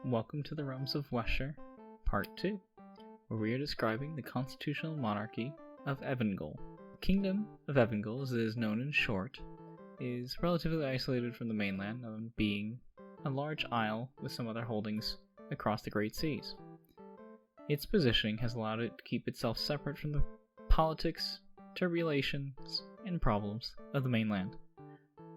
Welcome to the Realms of Weshur, Part 2, where we are describing the Constitutional Monarchy of Evengul. The Kingdom of Evengul, as it is known in short, is relatively isolated from the mainland, being a large isle with some other holdings across the Great Seas. Its positioning has allowed it to keep itself separate from the politics, turbulations, and problems of the mainland.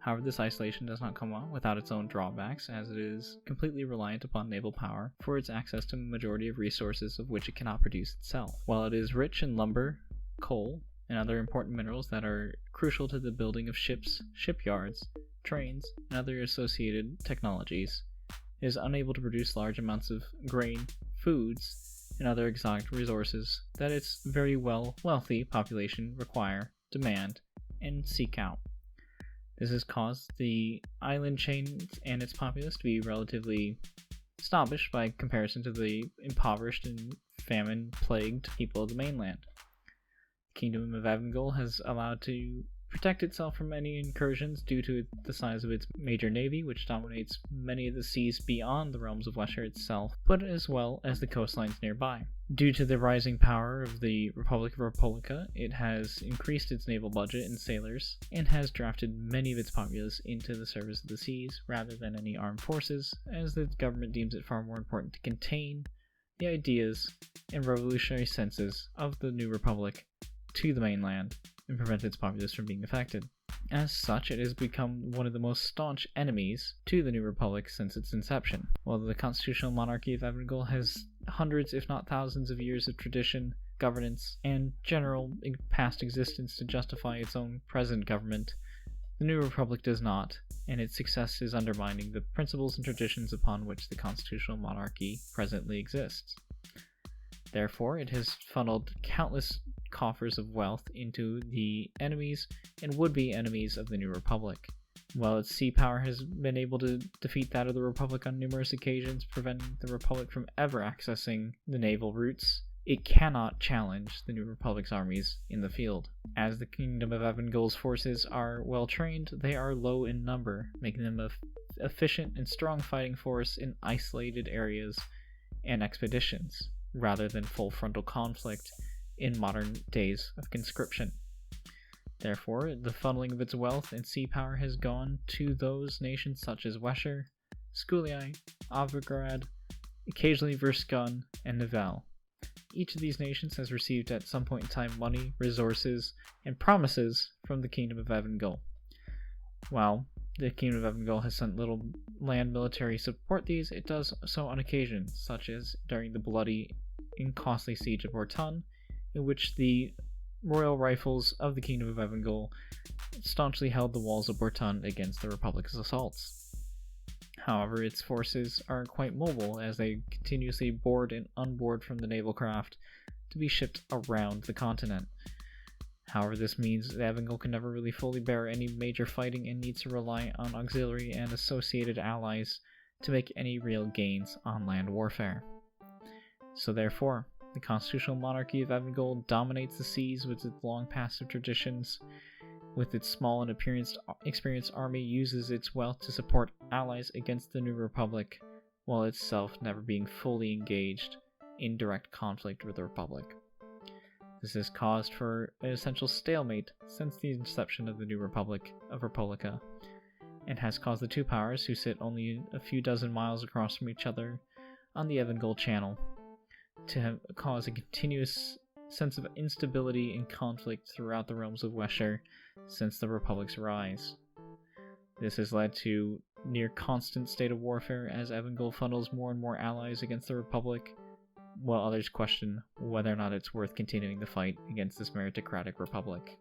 However, this isolation does not come on without its own drawbacks, as it is completely reliant upon naval power for its access to a majority of resources of which it cannot produce itself. While it is rich in lumber, coal, and other important minerals that are crucial to the building of ships, shipyards, trains, and other associated technologies, it is unable to produce large amounts of grain, foods, and other exotic resources that its very wealthy population require, demand, and seek out. This has caused the island chain and its populace to be relatively snobbish by comparison to the impoverished and famine-plagued people of the mainland. The Kingdom of Evengul has allowed to protect itself from any incursions due to the size of its major navy, which dominates many of the seas beyond the Realms of Weshur itself, but as well as the coastlines nearby. Due to the rising power of the Republic of Repullika, it has increased its naval budget and sailors, and has drafted many of its populace into the service of the seas rather than any armed forces, as the government deems it far more important to contain the ideas and revolutionary senses of the new republic to the mainland and prevent its populace from being affected. As such, it has become one of the most staunch enemies to the new republic since its inception. While the Constitutional Monarchy of Evengul has hundreds, if not thousands, of years of tradition, governance, and general past existence to justify its own present government, the new republic does not, and its success is undermining the principles and traditions upon which the Constitutional Monarchy presently exists. Therefore, it has funneled countless coffers of wealth into the enemies and would-be enemies of the new republic. While its sea power has been able to defeat that of the republic on numerous occasions, preventing the republic from ever accessing the naval routes, it cannot challenge the new republic's armies in the field. As the Kingdom of Evengul's forces are well trained, they are low in number, making them an efficient and strong fighting force in isolated areas and expeditions, rather than full frontal conflict in modern days of conscription. Therefore, the funneling of its wealth and sea power has gone to those nations such as Weshur, Skulii, Avigrad, occasionally Verskun, and Nivelle. Each of these nations has received at some point in time money, resources, and promises from the Kingdom of Evengul. While the Kingdom of Evengul has sent little land military support these, it does so on occasion, such as during the bloody and costly siege of Ortun, in which the royal rifles of the Kingdom of Evengul staunchly held the walls of Ortun against the Republic's assaults. However, its forces are quite mobile, as they continuously board and unboard from the naval craft to be shipped around the continent. However, this means that Evengul can never really fully bear any major fighting and needs to rely on auxiliary and associated allies to make any real gains on land warfare. So therefore, the Constitutional Monarchy of Evengul dominates the seas with its long past of traditions. With its small and experienced army, uses its wealth to support allies against the new republic, while itself never being fully engaged in direct conflict with the republic. This has caused for an essential stalemate since the inception of the new Republic of Repullika, and has caused the two powers, who sit only a few dozen miles across from each other on the Evengul Channel, to cause a continuous sense of instability and conflict throughout the Realms of Weshur since the Republic's rise. This has led to near constant state of warfare as Evengul funnels more and more allies against the Republic, while others question whether or not it's worth continuing the fight against this meritocratic republic.